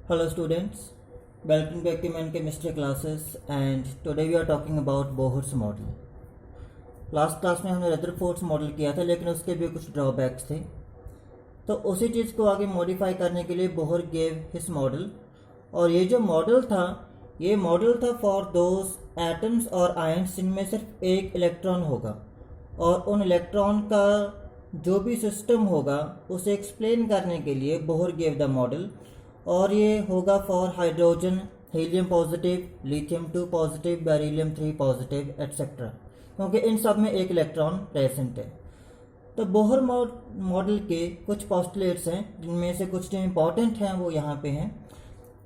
Hello students, welcome back to main chemistry classes and today we are talking about Bohr's model. Last class में हमने Rutherford's model किया था लेकिन उसके भी कुछ ड्रॉबैक्स थे, तो उसी चीज़ को आगे मॉडिफाई करने के लिए बोहर गेव हिज मॉडल। और ये जो मॉडल था ये मॉडल था फॉर दोज एटम्स और आयंस जिनमें सिर्फ एक इलेक्ट्रॉन होगा, और उन इलेक्ट्रॉन का जो भी सिस्टम होगा उसे एक्सप्लेन करने के लिए बोहर गेव द मॉडल। और ये होगा for hydrogen, helium positive, lithium 2 positive, beryllium 3 positive etcetera, क्योंकि इन सब में एक इलेक्ट्रॉन प्रेजेंट है। तो बोहर मॉडल के कुछ पोस्टुलेट्स हैं जिनमें से कुछ जो इंपॉर्टेंट हैं वो यहाँ पे हैं।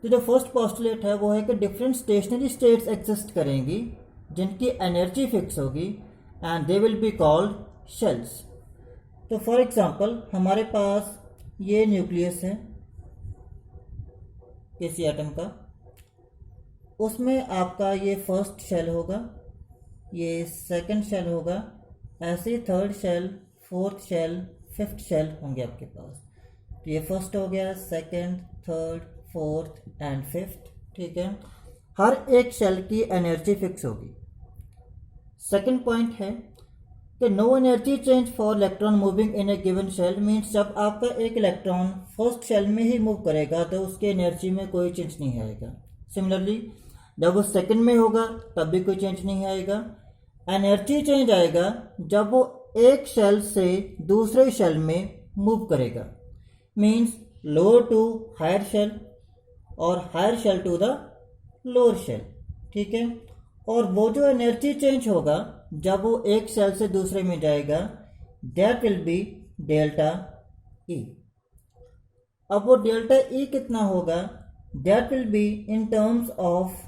तो जो फर्स्ट पोस्टुलेट है वो है कि डिफरेंट स्टेशनरी स्टेट्स एग्जिस्ट करेंगी जिनकी एनर्जी फिक्स होगी and they will be called shells. तो फॉर एग्जांपल हमारे पास ये न्यूक्लियस है किसी एटम का, उसमें आपका ये फर्स्ट शेल होगा, ये सेकंड शेल होगा, ऐसे third shell, fourth shell, fifth shell होंगे आपके पास। तो ये फर्स्ट हो गया, second, third, fourth and fifth, ठीक है। हर एक शेल की एनर्जी फिक्स होगी। सेकंड पॉइंट है कि no energy change for electron moving in a given shell, means जब आपका एक इलेक्ट्रॉन फर्स्ट शेल में ही मूव करेगा तो उसकी एनर्जी में कोई चेंज नहीं आएगा। सिमिलरली जब वो सेकंड में होगा तब भी कोई चेंज नहीं आएगा। एनर्जी चेंज आएगा जब वो एक शेल से दूसरे शेल में मूव करेगा, means lower to higher shell और higher shell to the lower shell, ठीक है। और वो जो एनर्जी चेंज होगा जब वो एक शेल से दूसरे में जाएगा, that will be delta E. अब वो डेल्टा ई कितना होगा, that will be in terms of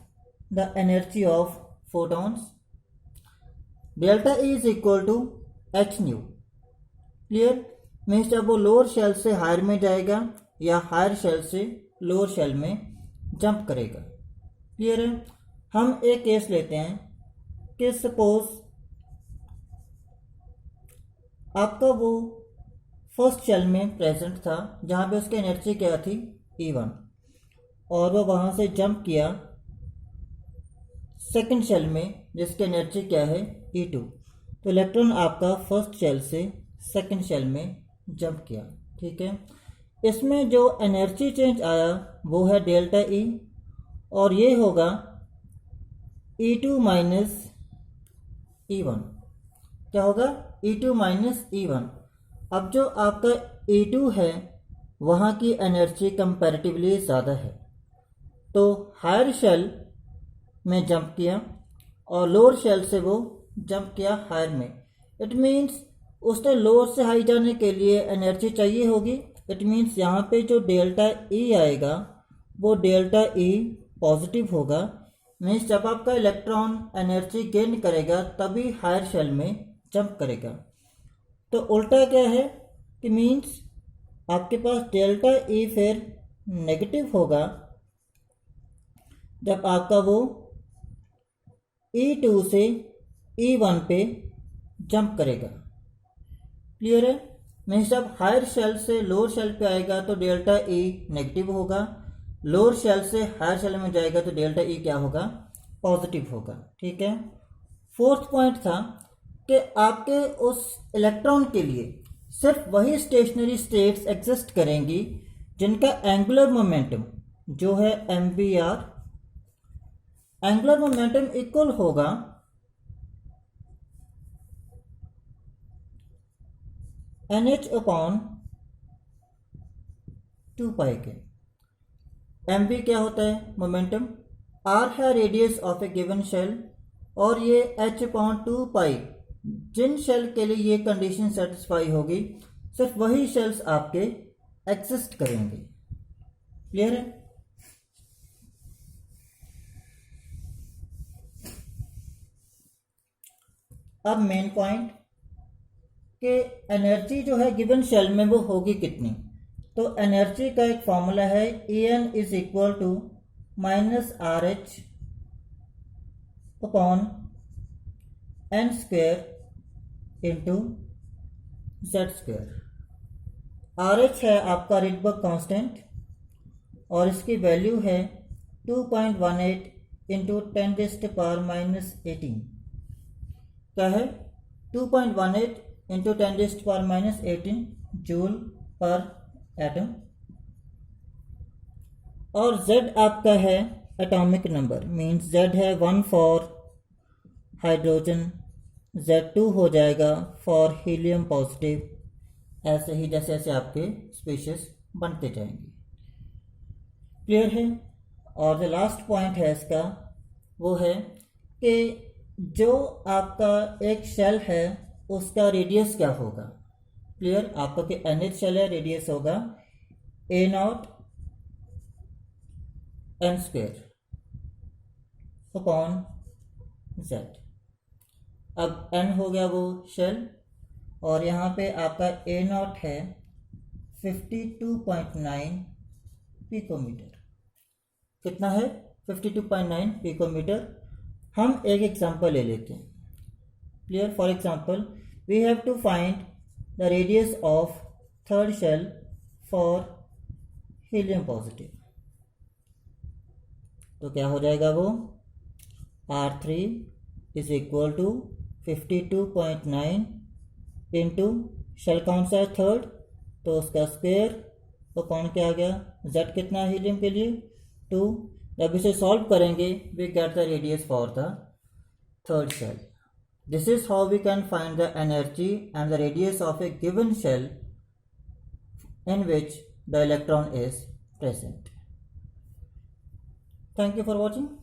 the energy of photons. Delta E is equal to h nu. Clear? Means जब वो लोअर शेल से हायर में जाएगा या हायर शेल से लोअर शेल में जंप करेगा। क्लियर है? हम एक केस लेते हैं कि सपोज आपका वो फर्स्ट शेल में प्रेजेंट था जहाँ पे उसकी एनर्जी क्या थी, E1, और वो वहाँ से जंप किया सेकंड शेल में जिसकी एनर्जी क्या है, E2। तो इलेक्ट्रॉन आपका फर्स्ट शेल से सेकंड शेल में जंप किया, ठीक है। इसमें जो एनर्जी चेंज आया वो है डेल्टा ई, और ये होगा E2 माइनस E1। क्या होगा, E2 माइनस E1। अब जो आपका E2 है वहाँ की एनर्जी कंपैरेटिवली ज़्यादा है, तो हायर शेल में जंप किया और लोअर शेल से वो जंप किया हायर में। इट मीन्स उसने लोअर से हाई जाने के लिए एनर्जी चाहिए होगी। इट मीन्स यहाँ पे जो डेल्टा ई आएगा वो डेल्टा ई पॉजिटिव होगा। मीन्स जब आपका इलेक्ट्रॉन एनर्जी गेन करेगा तभी हायर शेल में जंप करेगा। तो उल्टा क्या है कि मीन्स आपके पास डेल्टा ई फिर नेगेटिव होगा जब आपका वो E2 से E1 पे जंप करेगा। क्लियर है? मीन्स जब हायर शेल से लोअर शेल पे आएगा तो डेल्टा ई नेगेटिव होगा, लोअर शेल से हायर शेल में जाएगा तो डेल्टा ई क्या होगा, पॉजिटिव होगा, ठीक है। फोर्थ पॉइंट था कि आपके उस इलेक्ट्रॉन के लिए सिर्फ वही स्टेशनरी स्टेट्स एग्जिस्ट करेंगी जिनका एंगुलर मोमेंटम जो है MVR, एंगुलर मोमेंटम इक्वल होगा NH अपॉन 2 पाई के। MV क्या होता है, मोमेंटम, R है radius of a given shell, और ये H अपॉन 2 पाई जिन शेल के लिए ये कंडीशन सेटिस्फाई होगी सिर्फ वही शेल्स आपके एग्जिस्ट करेंगे। क्लियर है? अब मेन पॉइंट कि एनर्जी जो है गिवन शेल में वो होगी कितनी। तो एनर्जी का एक फॉर्मूला है En is equal to minus RH upon n square into Z square. RH है आपका रिडबर्ग कांस्टेंट और इसकी वैल्यू है 2.18 इंटू 10⁻⁻18। क्या है? 2.18 इंटू 10⁻⁻18 जूल पर एटम। और Z आपका है एटॉमिक नंबर, मीन्स Z है 1 फॉर हाइड्रोजन, Z2 हो जाएगा फॉर हीलियम पॉजिटिव, ऐसे ही जैसे जैसे आपके स्पीशीज बनते जाएंगे। क्लियर है? और जो लास्ट पॉइंट है इसका वो है कि जो आपका एक शेल है उसका रेडियस क्या होगा। क्लियर? आपका कि nth शेल है, रेडियस होगा A0 n square upon Z। अब n हो गया वो शेल, और यहाँ पे आपका A0 है 52.9 पिकोमीटर। कितना है? 52.9 पिकोमीटर। हम एक एग्जांपल ले लेते हैं। Clear? For example we have to find the radius of third shell for helium positive. तो क्या हो जाएगा वो? R3 is equal to 52.9 into shell कौन सा है? थर्ड, तो उसका स्क्वेयर, तो कौन क्या आ गया? Z कितना है हीलियम के लिए? 2। जब इसे सॉल्व करेंगे we get the radius for the third shell. This is how we can find the energy and the radius of a given shell in which the electron is present. Thank you for watching.